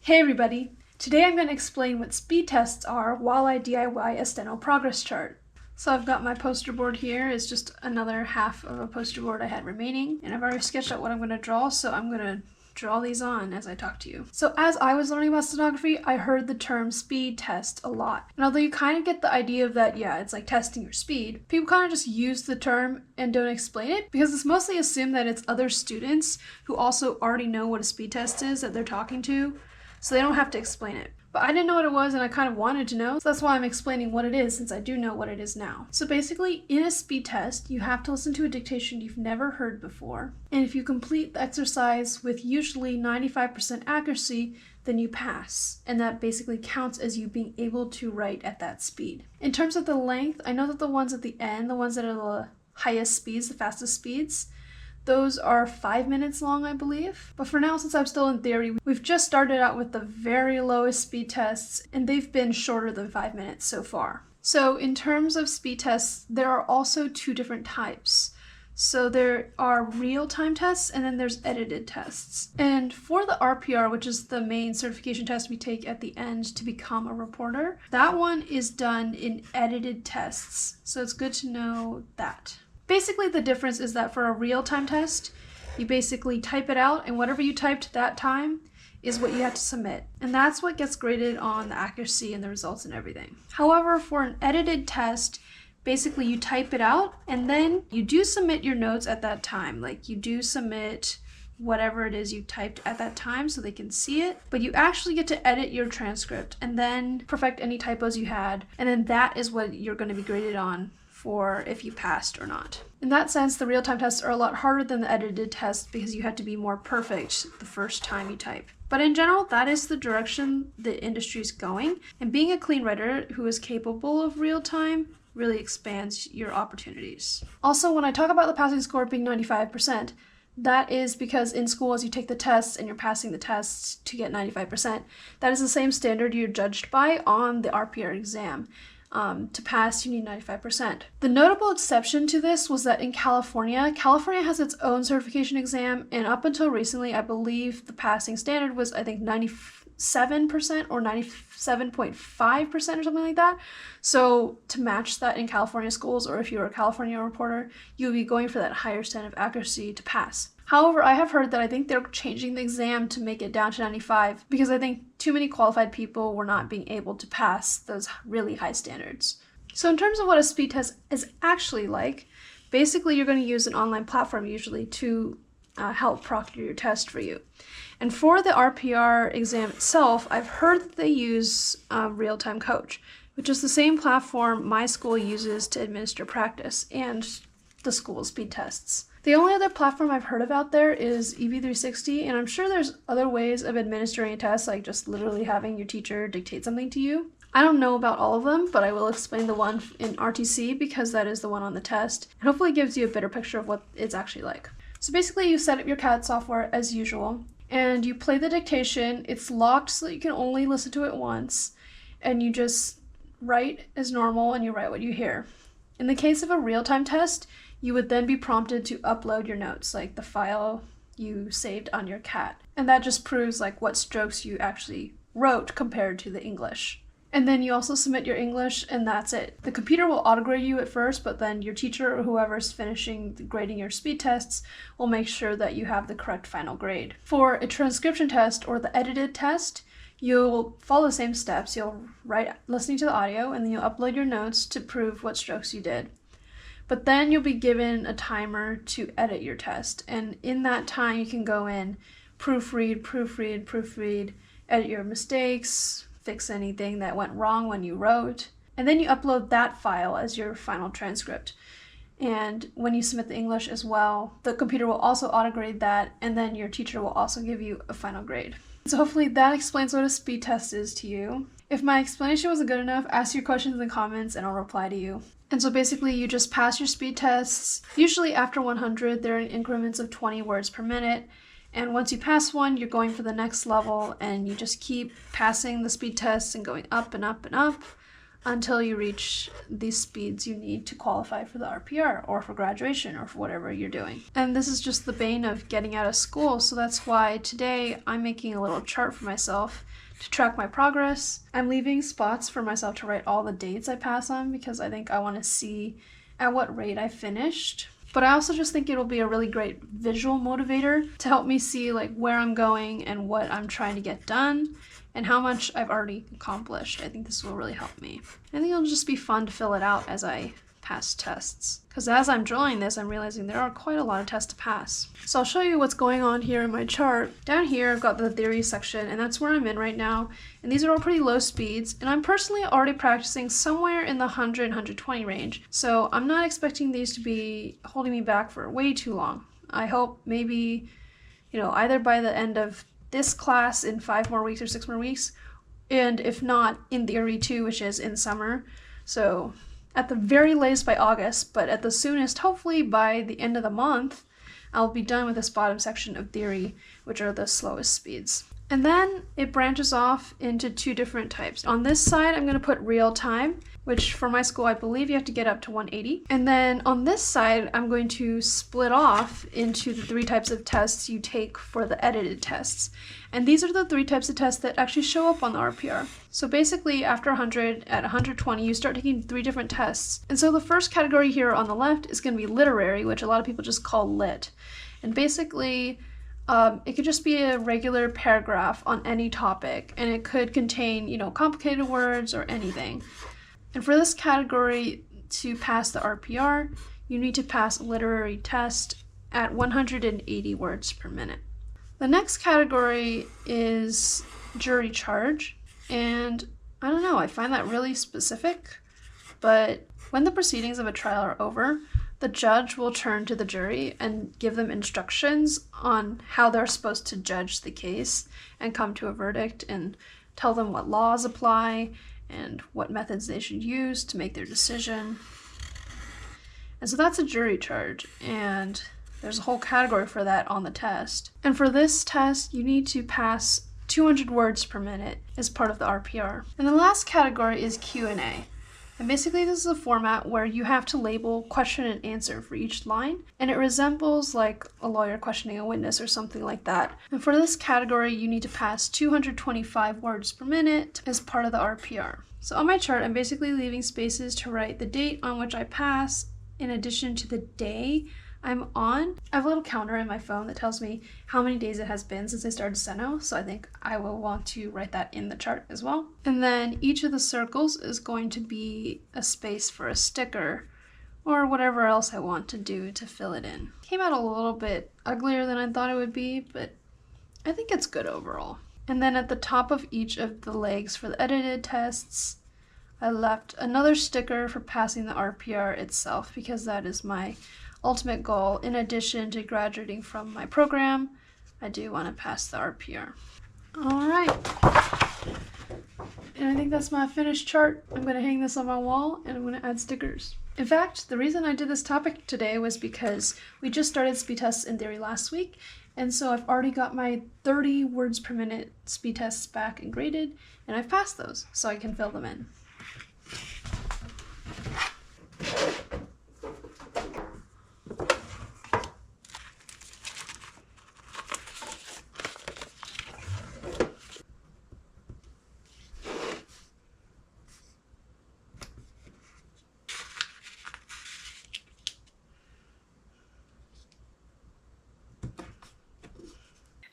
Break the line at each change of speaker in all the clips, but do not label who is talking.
Hey everybody! Today I'm going to explain what speed tests are while I DIY a Steno Progress Chart. So I've got my poster board here. It's just another half of a poster board I had remaining, and I've already sketched out what I'm going to draw, so I'm going to draw these on as I talk to you. So as I was learning about stenography, I heard the term speed test a lot. And although you kind of get the idea of that, yeah, it's like testing your speed, people kind of just use the term and don't explain it because it's mostly assumed that it's other students who also already know what a speed test is that they're talking to, so they don't have to explain it. But I didn't know what it was and I kind of wanted to know, so that's why I'm explaining what it is since I do know what it is now. So basically, in a speed test, you have to listen to a dictation you've never heard before, and if you complete the exercise with usually 95% accuracy, then you pass, and that basically counts as you being able to write at that speed. In terms of the length, I know that the ones at the end, the ones that are the highest speeds, the fastest speeds, those are 5 minutes long, I believe. But for now, since I'm still in theory, we've just started out with the very lowest speed tests, and they've been shorter than 5 minutes so far. So in terms of speed tests, there are also two different types. So there are real-time tests, and then there's edited tests. And for the RPR, which is the main certification test we take at the end to become a reporter, that one is done in edited tests. So it's good to know that. Basically, the difference is that for a real-time test, you basically type it out, and whatever you typed that time is what you have to submit. And that's what gets graded on the accuracy and the results and everything. However, for an edited test, basically you type it out, and then you do submit your notes at that time. Like, you do submit whatever it is you typed at that time so they can see it, but you actually get to edit your transcript and then perfect any typos you had, and then that is what you're going to be graded on for if you passed or not. In that sense, the real-time tests are a lot harder than the edited tests because you have to be more perfect the first time you type. But in general, that is the direction the industry is going, and being a clean writer who is capable of real-time really expands your opportunities. Also, when I talk about the passing score being 95%, that is because in school, as you take the tests and you're passing the tests to get 95%, that is the same standard you're judged by on the RPR exam. To pass, you need 95%. The notable exception to this was that in California has its own certification exam, and up until recently, I believe the passing standard was, I think, 97% or 97.5% or something like that. So to match that in California schools, or if you're a California reporter, you would be going for that higher standard of accuracy to pass. However, I have heard that I think they're changing the exam to make it down to 95 because I think too many qualified people were not being able to pass those really high standards. So in terms of what a speed test is actually like, basically you're going to use an online platform usually to help proctor your test for you. And for the RPR exam itself, I've heard that they use Real-Time Coach, which is the same platform my school uses to administer practice and the school's speed tests. The only other platform I've heard of out there is EV360, and I'm sure there's other ways of administering a test, like just literally having your teacher dictate something to you. I don't know about all of them, but I will explain the one in RTC because that is the one on the test, and hopefully it gives you a better picture of what it's actually like. So basically you set up your CAD software as usual, and you play the dictation. It's locked so that you can only listen to it once, and you just write as normal and you write what you hear. In the case of a real-time test, you would then be prompted to upload your notes, like the file you saved on your CAD. And that just proves like what strokes you actually wrote compared to the English. And then you also submit your English, and that's it. The computer will autograde you at first, but then your teacher or whoever's finishing grading your speed tests will make sure that you have the correct final grade. For a transcription test or the edited test, you'll follow the same steps. You'll write listening to the audio, and then you'll upload your notes to prove what strokes you did. But then you'll be given a timer to edit your test. And in that time, you can go in, proofread, edit your mistakes, fix anything that went wrong when you wrote. And then you upload that file as your final transcript. And when you submit the English as well, the computer will also autograde that, and then your teacher will also give you a final grade. So hopefully that explains what a speed test is to you. If my explanation wasn't good enough, ask your questions in the comments and I'll reply to you. And so basically you just pass your speed tests. Usually after 100, they're in increments of 20 words per minute. And once you pass one, you're going for the next level, and you just keep passing the speed tests and going up and up and up until you reach these speeds you need to qualify for the RPR or for graduation or for whatever you're doing. And this is just the bane of getting out of school, so that's why today I'm making a little chart for myself to track my progress. I'm leaving spots for myself to write all the dates I pass on because I think I want to see at what rate I finished. But I also just think it'll be a really great visual motivator to help me see like where I'm going and what I'm trying to get done and how much I've already accomplished. I think this will really help me. I think it'll just be fun to fill it out as I pass tests. Because as I'm drawing this, I'm realizing there are quite a lot of tests to pass. So I'll show you what's going on here in my chart. Down here, I've got the theory section, and that's where I'm in right now. And these are all pretty low speeds, and I'm personally already practicing somewhere in the 100, 120 range. So I'm not expecting these to be holding me back for way too long. I hope maybe, either by the end of this class in 5 more weeks or 6 more weeks, and if not, in theory 2, which is in summer. So at the very latest by August, but at the soonest, hopefully by the end of the month, I'll be done with this bottom section of theory, which are the slowest speeds. And then it branches off into 2 different types. On this side, I'm going to put real time, which for my school, I believe you have to get up to 180. And then on this side, I'm going to split off into the 3 types of tests you take for the edited tests. And these are the 3 types of tests that actually show up on the RPR. So basically, after 100, at 120, you start taking 3 different tests. And so the first category here on the left is going to be literary, which a lot of people just call lit. And basically, it could just be a regular paragraph on any topic, and it could contain, complicated words or anything. And for this category, to pass the RPR, you need to pass a literary test at 180 words per minute. The next category is jury charge, and I don't know, I find that really specific, but when the proceedings of a trial are over, the judge will turn to the jury and give them instructions on how they're supposed to judge the case and come to a verdict and tell them what laws apply and what methods they should use to make their decision. And so that's a jury charge, and there's a whole category for that on the test. And for this test, you need to pass 200 words per minute as part of the RPR. And the last category is Q&A. And basically this is a format where you have to label question and answer for each line, and it resembles like a lawyer questioning a witness or something like that. And for this category, you need to pass 225 words per minute as part of the RPR. So on my chart, I'm basically leaving spaces to write the date on which I pass in addition to the day I'm on. I have a little counter in my phone that tells me how many days it has been since I started Steno, so I think I will want to write that in the chart as well. And then each of the circles is going to be a space for a sticker or whatever else I want to do to fill it in. Came out a little bit uglier than I thought it would be, but I think it's good overall. And then at the top of each of the legs for the edited tests, I left another sticker for passing the RPR itself because that is my ultimate goal. In addition to graduating from my program, I do want to pass the RPR. All right. And I think that's my finished chart. I'm going to hang this on my wall and I'm going to add stickers. In fact, the reason I did this topic today was because we just started speed tests in theory last week, and so I've already got my 30 words per minute speed tests back and graded, and I've passed those, so I can fill them in.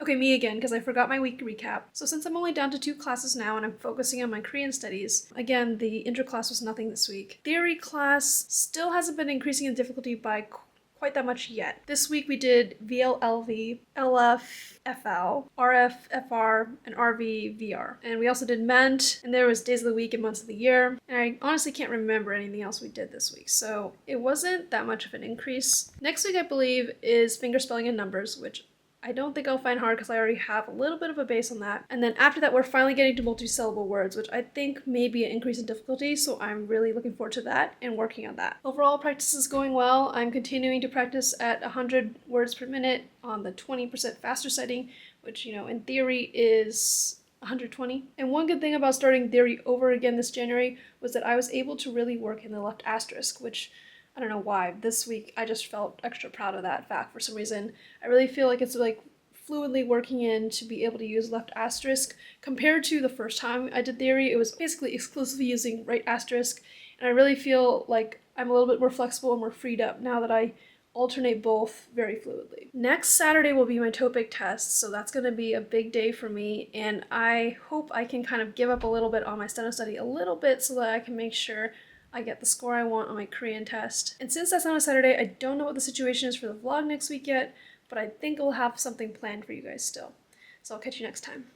Okay, me again, because I forgot my week recap. So since I'm only down to 2 classes now and I'm focusing on my Korean studies, again, the intro class was nothing this week. Theory class still hasn't been increasing in difficulty by quite that much yet. This week we did VLLV, LF, FL, RF, FR, and RV, VR. And we also did MENT, and there was days of the week and months of the year. And I honestly can't remember anything else we did this week, so it wasn't that much of an increase. Next week, I believe, is fingerspelling and numbers, which I don't think I'll find hard because I already have a little bit of a base on that. And then after that, we're finally getting to multi-syllable words, which I think may be an increase in difficulty, so I'm really looking forward to that and working on that. Overall, practice is going well. I'm continuing to practice at 100 words per minute on the 20% faster setting, which, in theory is 120. And one good thing about starting theory over again this January was that I was able to really work in the left asterisk, which I don't know why. This week I just felt extra proud of that fact for some reason. I really feel like it's like fluidly working in to be able to use left asterisk compared to the first time I did theory. It was basically exclusively using right asterisk, and I really feel like I'm a little bit more flexible and more freed up now that I alternate both very fluidly. Next Saturday will be my TOPIK test, so that's going to be a big day for me, and I hope I can kind of give up a little bit on my steno study a little bit so that I can make sure I get the score I want on my Korean test. And since that's on a Saturday, I don't know what the situation is for the vlog next week yet, but I think I'll have something planned for you guys still. So I'll catch you next time.